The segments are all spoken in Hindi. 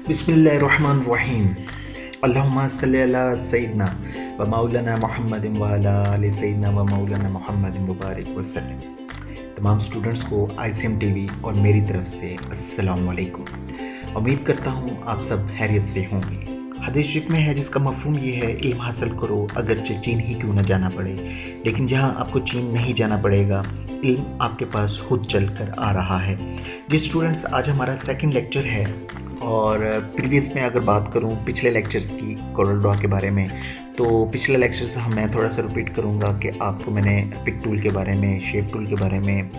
बिस्मिल्लाहिर्रहमानिर्रहीम। अल्लाहुम्मा सल्लि अला सय्यिदना व मौलाना मुहम्मदिन व अला आलि सय्यिदना व मौलाना मुहम्मदिन मुबारक वसल्लम। तमाम स्टूडेंट्स को आईसीएम टीवी और मेरी तरफ से अस्सलाम वालेकुम। उम्मीद करता हूँ आप सब खैरियत से होंगे। हदीस शरीफ में है जिसका मफ़हूम ये है, इल्म हासिल करो अगरचे चीन ही क्यों न जाना पड़े, लेकिन जहाँ आपको चीन नहीं जाना पड़ेगा इल्म आपके पास खुद चल कर आ रहा है। जी स्टूडेंट्स, आज हमारा सेकंड लेक्चर है और प्रीवियस में अगर बात करूं पिछले लेक्चर्स की कोरल ड्रॉ के बारे में, तो पिछले लेक्चर से मैं थोड़ा सा रिपीट करूंगा कि आपको मैंने पिक टूल के बारे में, शेप टूल के बारे में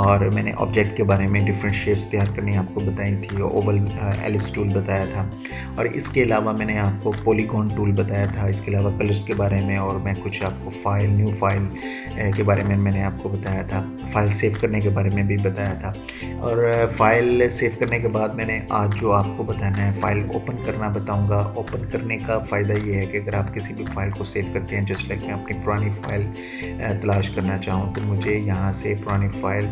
और मैंने ऑब्जेक्ट के बारे में डिफरेंट शेप्स तैयार करनी आपको बताई थी, ओवल एलिप्स टूल बताया था और इसके अलावा मैंने आपको पॉलीगॉन टूल बताया था, इसके अलावा कलर्स के बारे में और मैं कुछ आपको फाइल, न्यू फाइल के बारे में मैंने आपको बताया था, फाइल सेव करने के बारे में भी बताया था। और फाइल सेव करने के बाद मैंने आज जो आपको बताना है फ़ाइल ओपन करना बताऊंगा। ओपन करने का फ़ायदा ये है कि अगर आप किसी भी फाइल को सेव करते हैं, जस्ट लाइक मैं अपनी पुरानी फ़ाइल तलाश करना चाहूँ तो मुझे यहाँ से पुरानी फ़ाइल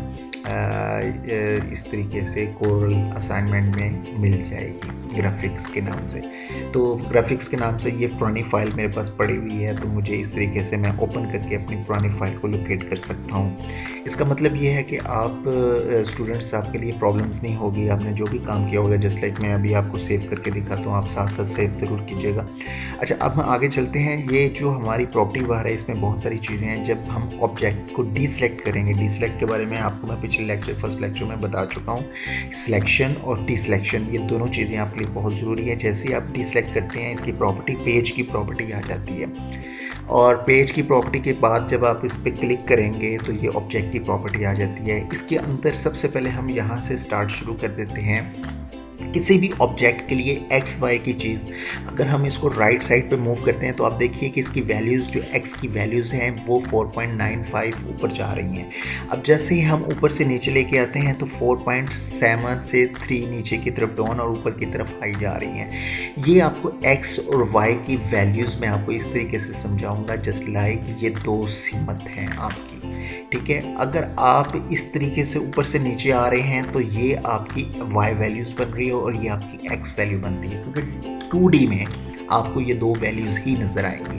इस तरीके से कोरल असाइनमेंट में मिल जाएगी ग्राफिक्स के नाम से। तो ग्राफिक्स के नाम से ये पुरानी फ़ाइल मेरे पास पड़ी हुई है, तो मुझे इस तरीके से मैं ओपन करके अपनी पुरानी फ़ाइल को लोकेट कर सकता हूँ। इसका मतलब ये है कि आप स्टूडेंट्स, आपके लिए प्रॉब्लम्स नहीं होगी। आपने जो भी काम किया होगा, जस्ट लाइक मैं अभी आपको सेव करके दिखाता हूँ, आप साथ साथ सेव ज़रूर कीजिएगा। अच्छा, अब हम आगे चलते हैं। ये जो हमारी प्रॉपर्टी बार है, इसमें बहुत सारी चीज़ें हैं। जब हम ऑब्जेक्ट को डीसेलेक्ट करेंगे, डीसेलेक्ट के बारे में आपको मैं पिछले लेक्चर, फर्स्ट लेक्चर में बता चुका हूँ। सिलेक्शन और डीसेलेक्शन, ये दोनों चीज़ें आपके लिए बहुत ज़रूरी है। जैसे ही आप डीसेलेक्ट करते हैं, इसकी प्रॉपर्टी, पेज की प्रॉपर्टी आ जाती है और पेज की प्रॉपर्टी के बाद जब आप इस पर क्लिक करेंगे तो ये ऑब्जेक्ट की प्रॉपर्टी आ जाती है। इसके अंदर सबसे पहले हम यहाँ से स्टार्ट शुरू कर देते हैं। किसी भी ऑब्जेक्ट के लिए एक्स वाई की चीज़ अगर हम इसको राइट साइड पे मूव करते हैं तो आप देखिए कि इसकी वैल्यूज़, जो एक्स की वैल्यूज़ हैं वो 4.95 ऊपर जा रही हैं। अब जैसे ही हम ऊपर से नीचे लेके आते हैं तो 4.7 से 3 नीचे की तरफ डाउन और ऊपर की तरफ हाई जा रही हैं। ये आपको एक्स और वाई की वैल्यूज़ मैं आपको इस तरीके से समझाऊंगा, जस्ट लाइक ये दो सीमत हैं आपकी, ठीक है। अगर आप इस तरीके से ऊपर से नीचे आ रहे हैं तो ये आपकी y वैल्यूज़ बन रही है और ये आपकी x वैल्यू बनती है, क्योंकि 2D में आपको ये दो वैल्यूज़ ही नज़र आएंगी।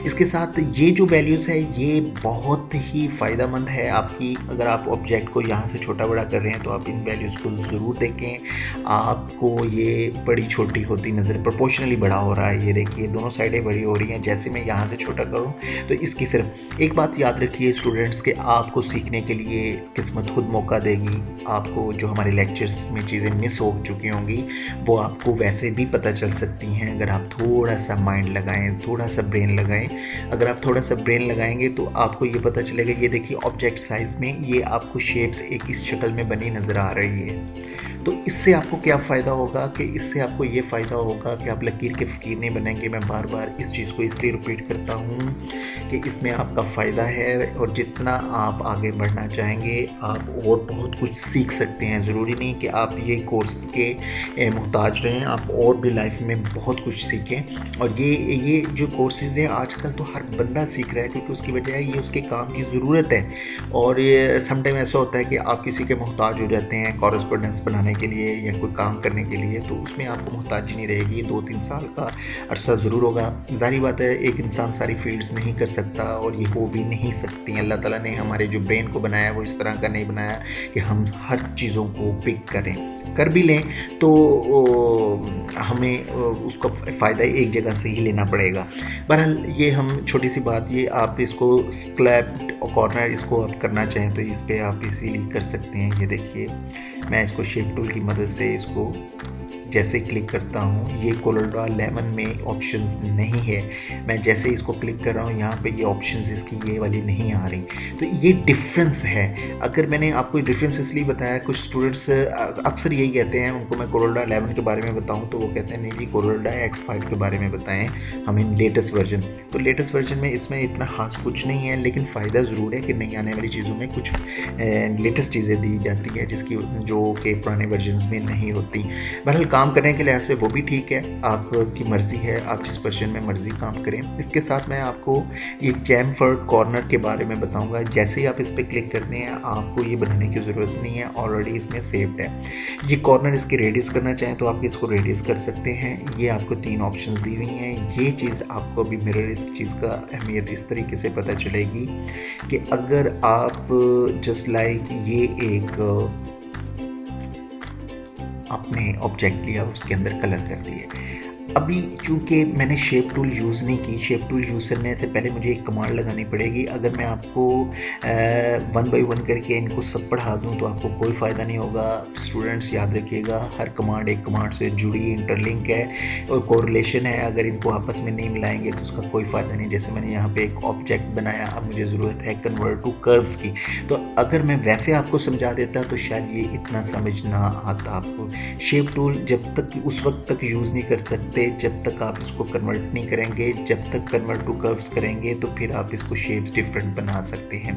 इसके साथ ये जो वैल्यूज़ है ये बहुत ही फ़ायदेमंद है आपकी। अगर आप ऑब्जेक्ट को यहाँ से छोटा बड़ा कर रहे हैं तो आप इन वैल्यूज़ को ज़रूर देखें। आपको ये बड़ी छोटी होती नज़र, प्रोपोर्शनली बड़ा हो रहा है। ये देखिए दोनों साइडें बड़ी हो रही हैं। जैसे मैं यहाँ से छोटा करूँ तो इसकी सिर्फ एक बात याद रखिए स्टूडेंट्स, के आपको सीखने के लिए किस्मत खुद मौका देगी। आपको जो हमारे लेक्चर्स में चीज़ें मिस हो चुकी होंगी वो आपको वैसे भी पता चल सकती हैं अगर आप थोड़ा सा माइंड लगाएं, थोड़ा सा ब्रेन लगाएं। अगर आप थोड़ा सा ब्रेन लगाएंगे तो आपको ये पता चलेगा। ये देखिए ऑब्जेक्ट साइज़ में ये आपको शेप्स एक इस शक्ल में बनी नज़र आ रही है। तो इससे आपको क्या फ़ायदा होगा कि इससे आपको ये फ़ायदा होगा कि आप लकीर के फ़कीर नहीं बनेंगे। मैं बार बार इस चीज़ को इसलिए रिपीट करता हूँ कि इसमें आपका फ़ायदा है और जितना आप आगे बढ़ना चाहेंगे आप और बहुत कुछ सीख सकते हैं। ज़रूरी नहीं कि आप ये कोर्स के मोहताज रहें, आप और भी लाइफ में बहुत कुछ सीखें। और ये जो कोर्सेज़ हैं आजकल तो हर बंदा सीख रहा है, क्योंकि उसकी वजह है ये उसके काम की ज़रूरत है। और ये समटाइम ऐसा होता है कि आप किसी के मोहताज हो जाते हैं कॉरेस्पोंडेंस बनाने के लिए या कोई काम करने के लिए, तो उसमें आपको मोहताजी नहीं रहेगी। 2-3 साल का अरसा ज़रूर होगा। ज़ाहिर बात है एक इंसान सारी फील्ड्स नहीं कर सकता और ये हो भी नहीं सकती। अल्लाह ताला ने हमारे जो ब्रेन को बनाया वो इस तरह का नहीं बनाया कि हम हर चीज़ों को पिक करें। कर भी लें तो हमें उसका फ़ायदा एक जगह से ही लेना पड़ेगा। बहरहाल ये हम छोटी सी बात, ये आप इसको स्क्लैप्ड कॉर्नर इसको आप करना चाहें तो इस पर आप इजीली कर सकते हैं। ये देखिए मैं इसको शेप टूल की मदद से इसको जैसे क्लिक करता हूँ, ये कोरल ड्रॉ 11 में ऑप्शंस नहीं है। मैं जैसे इसको क्लिक कर रहा हूँ यहाँ पे ये ऑप्शंस इसकी ये वाली नहीं आ रही, तो ये डिफरेंस है। अगर मैंने आपको डिफरेंस इसलिए बताया, कुछ स्टूडेंट्स अक्सर यही कहते हैं, उनको मैं कोरल ड्रॉ 11 के बारे में बताऊँ तो वो कहते हैं नहीं जी कोरल ड्रॉ X5 के बारे में बताएं हमें लेटेस्ट वर्जन। तो लेटेस्ट वर्जन में इसमें इतना खास कुछ नहीं है, लेकिन फ़ायदा ज़रूर है कि नई आने वाली चीज़ों में कुछ लेटेस्ट चीज़ें दी जाती है जिसकी जो कि पुराने वर्जन में नहीं होती। बहरहाल काम करने के लिहाज से वो भी ठीक है, आपकी मर्ज़ी है, आप जिस वर्जन में मर्ज़ी काम करें। इसके साथ मैं आपको ये चैम्फर्ड कॉर्नर के बारे में बताऊंगा। जैसे ही आप इस पर क्लिक करते हैं आपको ये बनाने की ज़रूरत नहीं है, ऑलरेडी इसमें सेव्ड है। ये कॉर्नर इसकी रेडियस करना चाहें तो आप इसको रेडियस कर सकते हैं। ये आपको 3 ऑप्शन दी हुई हैं। ये चीज़ आपको अभी मिरर इस चीज़ का अहमियत इस तरीके से पता चलेगी कि अगर आप जस्ट लाइक ये एक आपने ऑब्जेक्ट लिया, उसके अंदर कलर कर दिए। अभी चूँकि मैंने शेप टूल यूज़ नहीं की, शेप टूल यूज़ करने से पहले मुझे एक कमांड लगानी पड़ेगी। अगर मैं आपको 1 बाय 1 करके इनको सब पढ़ा दूँ तो आपको कोई फ़ायदा नहीं होगा। स्टूडेंट्स याद रखिएगा, हर कमांड एक कमांड से जुड़ी इंटरलिंक है और कोरिलेशन है। अगर इनको आपस में नहीं मिलाएंगे तो उसका कोई फ़ायदा नहीं। जैसे मैंने यहाँ पे एक ऑब्जेक्ट बनाया, अब मुझे ज़रूरत है कन्वर्ट टू कर्व्स की, तो अगर मैं वैसे आपको समझा देता तो शायद ये इतना समझ ना आता आपको। शेप टूल जब तक उस वक्त तक यूज़ नहीं कर सकते जब तक आप इसको कन्वर्ट नहीं करेंगे। जब तक कन्वर्ट टू कर्व्स करेंगे तो फिर आप इसको शेप्स डिफरेंट बना सकते हैं।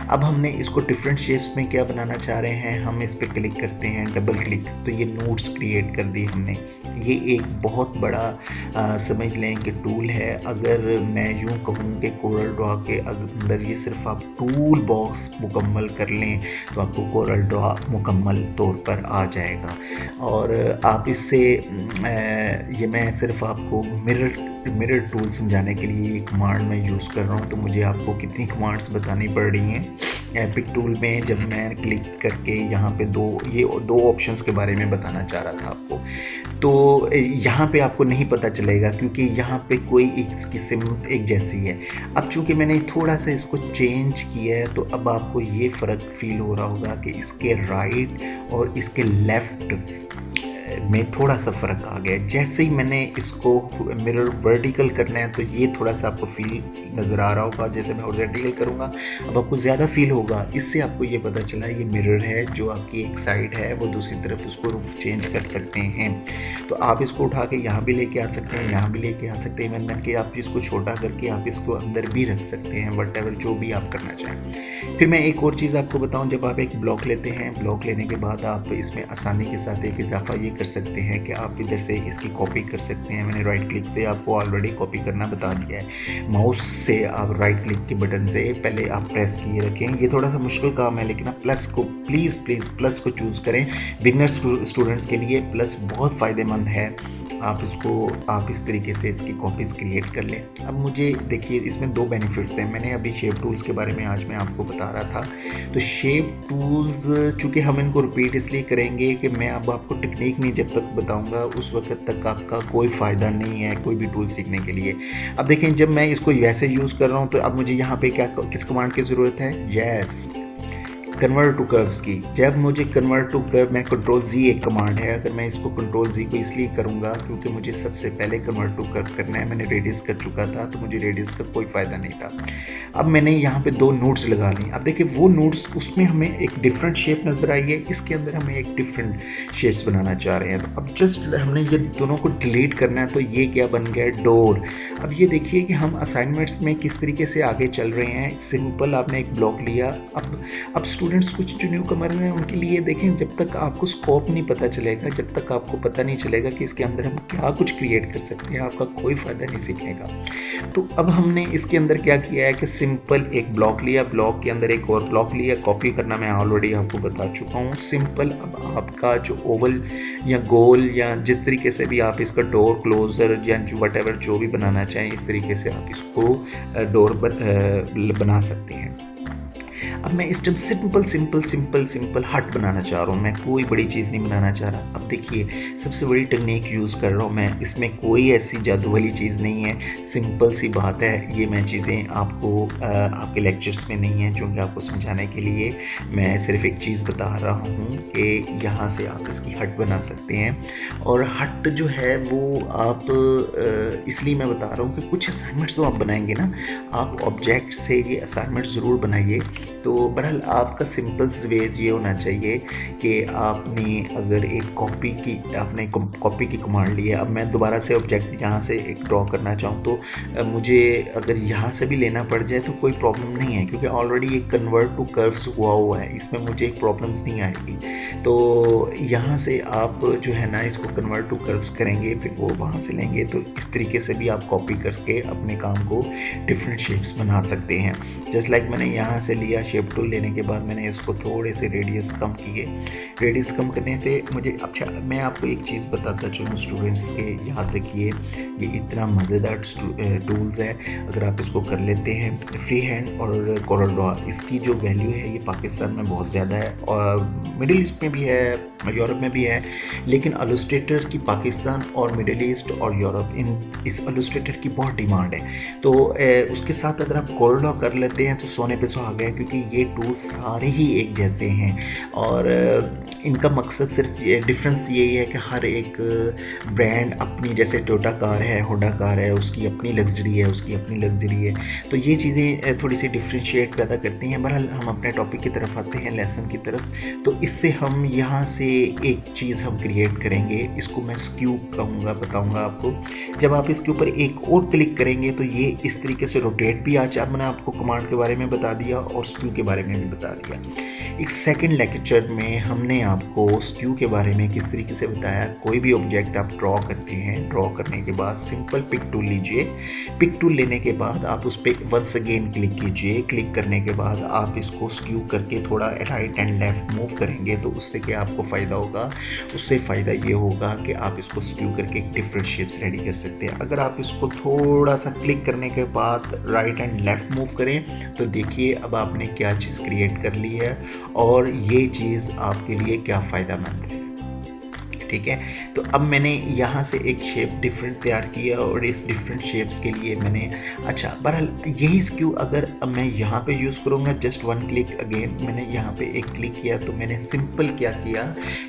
अब हमने इसको डिफरेंट शेप्स में क्या बनाना चाह रहे हैं, हम इस पर क्लिक करते हैं, डबल क्लिक, तो ये नोट्स क्रिएट कर दी हमने। ये एक बहुत बड़ा समझ लें कि टूल है। अगर मैं यूँ कहूँ कि कोरल ड्रॉ के अंदर ये सिर्फ आप टूल बॉक्स मुकम्मल कर लें तो आपको कोरल ड्रॉ मुकम्मल तौर पर आ जाएगा। और आप इससे ये मैं सिर्फ आपको मिरर टूल समझाने के लिए ये कमांड मैं यूज़ कर रहा हूँ, तो मुझे आपको कितनी कमांड्स बतानी पड़ रही हैं। पिक टूल में जब मैं क्लिक करके यहाँ पे दो ऑप्शंस के बारे में बताना चाह रहा था आपको, तो यहाँ पे आपको नहीं पता चलेगा क्योंकि यहाँ पे कोई इसकी सिम एक जैसी है। अब चूँकि मैंने थोड़ा सा इसको चेंज किया है तो अब आपको ये फ़र्क फील हो रहा होगा कि इसके राइट और इसके लेफ़्ट में थोड़ा सा फ़र्क आ गया। जैसे ही मैंने इसको मिरर वर्टिकल करना है तो ये थोड़ा सा आपको फील नज़र आ रहा होगा। जैसे मैं हॉरिज़ॉन्टल करूँगा अब आपको ज़्यादा फील होगा। इससे आपको ये पता चला ये मिरर है, जो आपकी एक साइड है वो दूसरी तरफ उसको रुख चेंज कर सकते हैं। तो आप इसको उठा के यहाँ भी लेके आ सकते हैं, यहाँ भी लेके आ सकते हैं। मैंने कि आप इसको छोटा करके आप इसको अंदर भी रख सकते हैं, वट जो भी आप करना चाहें। फिर मैं एक और चीज़ आपको बताऊँ, जब आप एक ब्लॉक लेते हैं, ब्लॉक लेने के बाद आप इसमें आसानी के साथ एक इजाफा ये कर सकते हैं कि आप इधर से इसकी कॉपी कर सकते हैं। मैंने राइट क्लिक से आपको ऑलरेडी कॉपी करना बता दिया है। माउस से आप राइट क्लिक के बटन से पहले आप प्रेस किए रखें। ये थोड़ा सा मुश्किल काम है लेकिन आप प्लस को प्लीज़ प्लस को चूज़ करें। बिगनर्स स्टूडेंट्स के लिए प्लस बहुत फ़ायदेमंद है। आप इस तरीके से इसकी कॉपीज़ क्रिएट कर लें। अब मुझे देखिए इसमें 2 बेनिफिट्स हैं। मैंने अभी शेप टूल्स के बारे में आज मैं आपको बता रहा था। तो शेप टूल्स चूँकि हम इनको रिपीट इसलिए करेंगे कि मैं अब आपको टेक्निक नहीं जब तक बताऊंगा उस वक्त तक आपका कोई फ़ायदा नहीं है कोई भी टूल सीखने के लिए। अब देखें जब मैं इसको वैसे यूज़ कर रहा हूँ तो अब मुझे यहाँ पे किस कमांड की ज़रूरत है, यस कन्वर्ट टू कर्व्स की। जब मुझे कन्वर्ट टू कर्व, मैं Ctrl+Z एक कमांड है, अगर मैं इसको Ctrl+Z को इसलिए करूँगा क्योंकि मुझे सबसे पहले कन्वर्ट टू कर्व करना है। मैंने रेडियस कर चुका था तो मुझे रेडियस का कोई फ़ायदा नहीं था। अब मैंने यहाँ पे 2 नोट्स लगा ली। अब देखिए वो नोट्स उसमें हमें एक डिफरेंट शेप नज़र आई है, इसके अंदर हमें एक डिफरेंट शेप्स बनाना चाह रहे हैं। तो अब जस्ट हमने ये दोनों को डिलीट करना है। तो ये क्या बन गया, डोर। अब ये देखिए कि हम असाइनमेंट्स में किस तरीके से आगे चल रहे हैं। सिंपल आपने एक ब्लॉक लिया। अब स्टूडेंट्स कुछ जो न्यू कमर हैं उनके लिए देखें, जब तक आपको स्कोप नहीं पता चलेगा, जब तक आपको पता नहीं चलेगा कि इसके अंदर हम क्या कुछ क्रिएट कर सकते हैं, आपका कोई फ़ायदा नहीं सीखने का। तो अब हमने इसके अंदर क्या किया है कि सिंपल एक ब्लॉक लिया, ब्लॉक के अंदर एक और ब्लॉक लिया। कॉपी करना मैं ऑलरेडी आपको बता चुका हूँ। सिंपल अब आपका जो ओवल या गोल या जिस तरीके से भी आप इसका डोर क्लोजर या वट जो भी बनाना चाहें, इस तरीके से आप इसको डोर बना सकते हैं। अब मैं इस टाइम सिंपल हट बनाना चाह रहा हूँ। मैं कोई बड़ी चीज़ नहीं बनाना चाह रहा। अब देखिए सबसे बड़ी टेक्निक यूज़ कर रहा हूँ मैं, इसमें कोई ऐसी जादू वाली चीज़ नहीं है, सिंपल सी बात है। ये मैं चीज़ें आपको आपके लेक्चर्स में नहीं है, क्योंकि आपको समझाने के लिए मैं सिर्फ एक चीज़ बता रहा हूँ कि यहाँ से आप इसकी हट बना सकते हैं। और हट जो है वो आप इसलिए मैं बता रहा हूँ कि कुछ असाइनमेंट्स तो आप बनाएंगे ना, आप ऑब्जेक्ट से ये असाइनमेंट ज़रूर बनाइए। तो बहरहाल आपका सिंपल वेज ये होना चाहिए कि आपने अगर एक कॉपी की कमांड ली है, अब मैं दोबारा से ऑब्जेक्ट यहाँ से एक ड्रॉ करना चाहूँ तो मुझे अगर यहाँ से भी लेना पड़ जाए तो कोई प्रॉब्लम नहीं है, क्योंकि ऑलरेडी ये कन्वर्ट टू कर्व्स हुआ है, इसमें मुझे एक प्रॉब्लम्स नहीं आएगी। तो यहाँ से आप जो है ना इसको कन्वर्ट टू कर्व्स करेंगे, फिर वो वहाँ से लेंगे। तो इस तरीके से भी आप कॉपी करके अपने काम को डिफरेंट शेप्स बना सकते हैं। जस्ट लाइक मैंने यहाँ से लिया, शेप टूल लेने के बाद मैंने इसको थोड़े से रेडियस कम किए। रेडियस कम करने से मुझे, अच्छा मैं आपको एक चीज़ बताता चलूँ स्टूडेंट्स के, याद रखिए ये इतना मज़ेदार टूल्स है, अगर आप इसको कर लेते हैं। फ्री हैंड और कोरल ड्रॉ, इसकी जो वैल्यू है ये पाकिस्तान में बहुत ज़्यादा है और मिडिल ईस्ट में भी है, यूरोप में भी है, लेकिन इलस्ट्रेटर की पाकिस्तान और मिडिल ईस्ट और यूरोप इस इलस्ट्रेटर की बहुत डिमांड है। तो उसके साथ अगर आप कोरल ड्रॉ कर लेते हैं तो सोने पे सुहागा है, क्योंकि ये टूल सारे ही एक जैसे हैं और इनका मकसद सिर्फ डिफरेंस यही है कि हर एक ब्रांड अपनी, जैसे टोयोटा कार है, होंडा कार है, उसकी अपनी लग्जरी है, उसकी अपनी लग्जरी है। तो ये चीज़ें थोड़ी सी डिफ्रेंशिएट पैदा करती हैं। बहरहाल हम अपने टॉपिक की तरफ आते हैं, लेसन की तरफ। तो इससे हम यहाँ से एक चीज़ हम क्रिएट करेंगे, इसको मैं स्क्यू कहूँगा, बताऊँगा आपको। जब आप इसके ऊपर एक और क्लिक करेंगे तो ये इस तरीके से रोटेट भी, आज मैंने आपको कमांड के बारे में बता दिया और स्क्यू के बारे में भी बता दिया। एक सेकंड लेक्चर में हमने आपको स्क्यू के बारे में किस तरीके से बताया। कोई भी ऑब्जेक्ट आप ड्रॉ करते हैं, ड्रॉ करने के बाद सिंपल पिक टूल लीजिए। पिक टूल लेने के बाद आप उस पर वंस अगेन क्लिक कीजिए। क्लिक करने के बाद आप इसको स्क्यू करके थोड़ा राइट एंड लेफ्ट मूव करेंगे, तो उससे क्या आपको फ़ायदा होगा? उससे फ़ायदा ये होगा कि आप इसको स्क्यू करके डिफरेंट शेप्स रेडी कर सकते हैं। अगर आप इसको थोड़ा सा क्लिक करने के बाद राइट एंड लेफ्ट मूव करें तो देखिए अब आपने क्या चीज़ क्रिएट कर ली है और ये चीज़ आपके लिए क्या फ़ायदेमंद है। ठीक है, तो अब मैंने यहाँ से एक शेप डिफरेंट तैयार किया और इस डिफरेंट शेप्स के लिए मैंने, अच्छा बहरहाल यही स्क्यू अगर अब मैं यहाँ पे यूज़ करूँगा, जस्ट वन क्लिक अगेन, मैंने यहाँ पे एक क्लिक किया तो मैंने सिंपल क्या किया,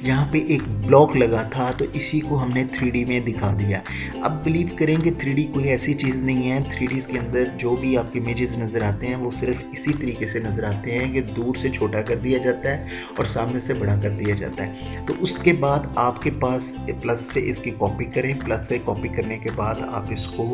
यहाँ पे एक ब्लॉक लगा था तो इसी को हमने 3D में दिखा दिया। अब बिलीव करेंगे 3D कोई ऐसी चीज़ नहीं है। 3D के अंदर जो भी आपके इमेजेस नज़र आते हैं वो सिर्फ इसी तरीके से नज़र आते हैं कि दूर से छोटा कर दिया जाता है और सामने से बड़ा कर दिया जाता है। तो उसके बाद आपके पास प्लस से इसकी कॉपी करें, प्लस से कॉपी करने के बाद आप इसको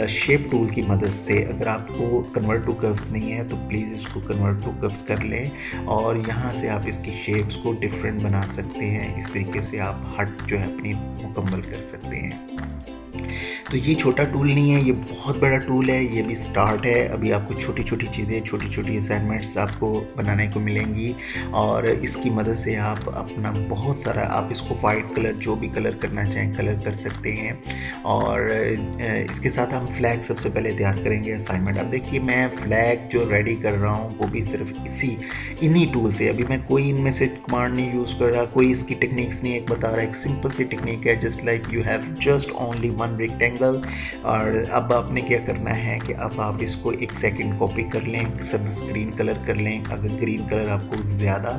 शेप टूल की मदद से, अगर आपको कन्वर्ट टू कर्व्स नहीं है तो प्लीज़ इसको कन्वर्ट टू कर्व्स कर लें और यहाँ से आप इसकी शेप्स को डिफरेंट बना सकते हैं। इस तरीके से आप हट जो है अपनी मुकम्मल कर सकते हैं। तो ये छोटा टूल नहीं है, ये बहुत बड़ा टूल है, ये भी स्टार्ट है। अभी आपको छोटी छोटी चीज़ें, छोटी छोटी असाइनमेंट्स आपको बनाने को मिलेंगी और इसकी मदद से आप अपना बहुत सारा, आप इसको वाइट कलर, जो भी कलर करना चाहें कलर कर सकते हैं। और इसके साथ हम फ्लैग सबसे पहले तैयार करेंगे असाइनमेंट। अब देखिए मैं फ्लैग जो रेडी कर रहा हूँ वो भी सिर्फ इन्हीं टूल से, अभी मैं कोई इनमें से कमांड नहीं यूज़ कर रहा, कोई इसकी टेक्निक्स नहीं एक बता रहा, एक सिंपल सी टेक्निक है, just like you have just only one rectangle. और अब आपने क्या करना है कि अब आप इसको एक सेकंड कॉपी कर लें, सब ग्रीन कलर कर लें। अगर ग्रीन कलर आपको ज़्यादा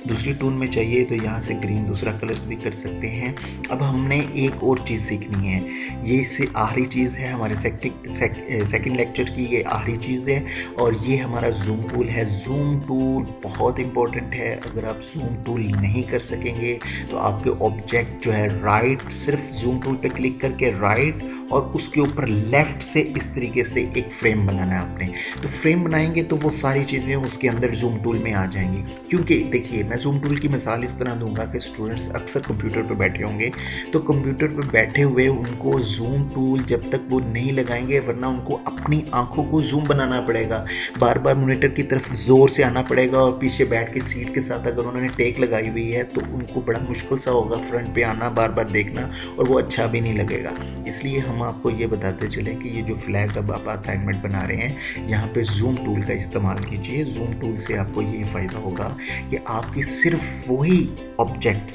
दूसरी टूल में चाहिए तो यहाँ से ग्रीन दूसरा कलर्स भी कर सकते हैं। अब हमने एक और चीज़ सीखनी है, ये इससे आखिरी चीज़ है हमारे सेकंड लेक्चर की, ये आखिरी चीज़ है और ये हमारा जूम टूल है। जूम टूल बहुत इंपॉर्टेंट है। अगर आप जूम टूल नहीं कर सकेंगे तो आपके ऑब्जेक्ट जो है राइट, सिर्फ जूम टूल पे क्लिक करके राइट और उसके ऊपर लेफ़्ट से इस तरीके से एक फ्रेम बनाना है आपने। तो फ्रेम बनाएंगे तो वो सारी चीज़ें उसके अंदर जूम टूल में आ जाएंगी। क्योंकि देखिए मैं जूम टूल की मिसाल इस तरह दूंगा कि स्टूडेंट्स अक्सर कंप्यूटर पर बैठे होंगे, तो कंप्यूटर पर बैठे हुए उनको जूम टूल जब तक वो नहीं लगाएंगे, वरना उनको अपनी आंखों को जूम बनाना पड़ेगा, बार बार मॉनिटर की तरफ ज़ोर से आना पड़ेगा और पीछे बैठ के सीट के साथ अगर उन्होंने टेक लगाई हुई है तो उनको बड़ा मुश्किल सा होगा फ्रंट पे आना, बार बार देखना, और वो अच्छा भी नहीं लगेगा। इसलिए हम आपको ये बताते चलें कि ये जो फ्लैग अब आप असाइनमेंट बना रहे हैं, यहाँ पे जूम टूल का इस्तेमाल कीजिए। जूम टूल से आपको ये फ़ायदा होगा कि आपकी सिर्फ वही ऑब्जेक्ट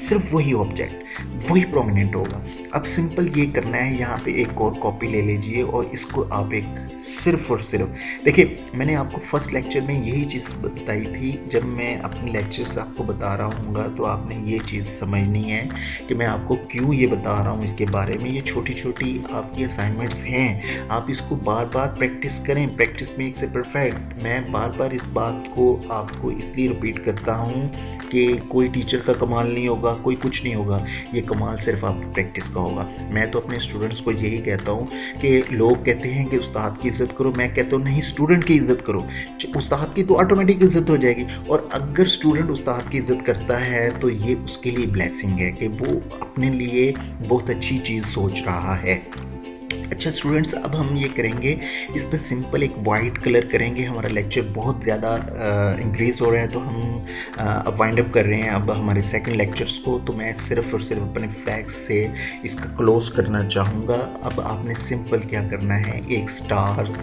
वही प्रोमिनेंट होगा। अब सिंपल ये करना है, यहाँ पे एक और कॉपी ले लीजिए और इसको आप एक सिर्फ और सिर्फ, देखिए मैंने आपको फर्स्ट लेक्चर में यही चीज़ बताई थी। जब मैं अपने लेक्चर से आपको बता रहा हूँगा तो आपने ये चीज़ समझनी है कि मैं आपको क्यों ये बता रहा हूँ इसके बारे में। ये छोटी छोटी आप आपकी असाइनमेंट्स हैं, आप इसको बार बार प्रैक्टिस करें। Practice makes a perfect. मैं बार बार इस बात को आपको इसलिए रिपीट करता हूँ कि कोई टीचर का कमाल नहीं होगा, कोई कुछ नहीं होगा, ये कमाल सिर्फ आपकी प्रैक्टिस का होगा। मैं तो अपने स्टूडेंट्स को यही कहता हूँ कि लोग कहते हैं कि उस्ताद की इज़्ज़त करो, मैं कहता हूँ नहीं, स्टूडेंट की इज़्ज़त करो। उस्ताद की तो ऑटोमेटिक इज़्ज़त हो जाएगी, और अगर स्टूडेंट उस्ताद की इज़्ज़त करता है तो ये उसके लिए ब्लेसिंग है कि वो अपने लिए बहुत अच्छी चीज़ सोच रहा है। अच्छा स्टूडेंट्स, अब हम ये करेंगे, इस पर सिंपल एक वाइट कलर करेंगे। हमारा लेक्चर बहुत ज़्यादा इंक्रीज़ हो रहा है, तो हम अब वाइंड अप कर रहे हैं अब हमारे सेकंड लेक्चर्स को। तो मैं सिर्फ और सिर्फ अपने फैक्स से इसका क्लोज करना चाहूँगा। अब आपने सिंपल क्या करना है, एक स्टार्स,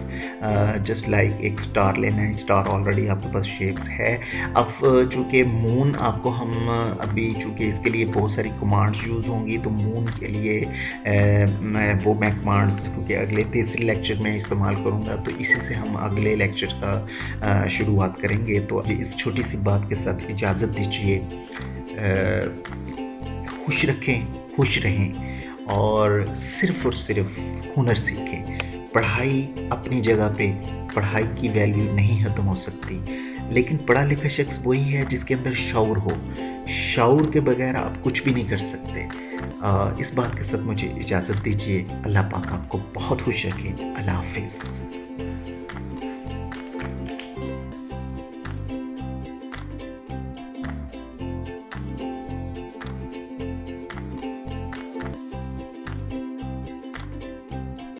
जस्ट लाइक एक स्टार लेना है। स्टार ऑलरेडी आपके पास शेप्स है। अब चूँकि मून आपको हम अभी, चूँकि इसके लिए बहुत सारी कमांड्स यूज़ होंगी, तो मून के लिए मैं कमांड्स क्योंकि अगले तीसरे लेक्चर में इस्तेमाल करूँगा, तो इसी से हम अगले लेक्चर का शुरुआत करेंगे। तो इस छोटी सी बात के साथ इजाज़त दीजिए। खुश रखें, खुश रहें, और सिर्फ हुनर सीखें। पढ़ाई अपनी जगह पे, पढ़ाई की वैल्यू नहीं ख़त्म हो सकती, लेकिन पढ़ा लिखा शख्स वही है जिसके अंदर शऊर हो। शऊर के बगैर आप कुछ भी नहीं कर सकते। इस बात के साथ मुझे इजाज़त दीजिए। अल्लाह पाक आपको बहुत खुश रखे। अल्लाह हाफिज़।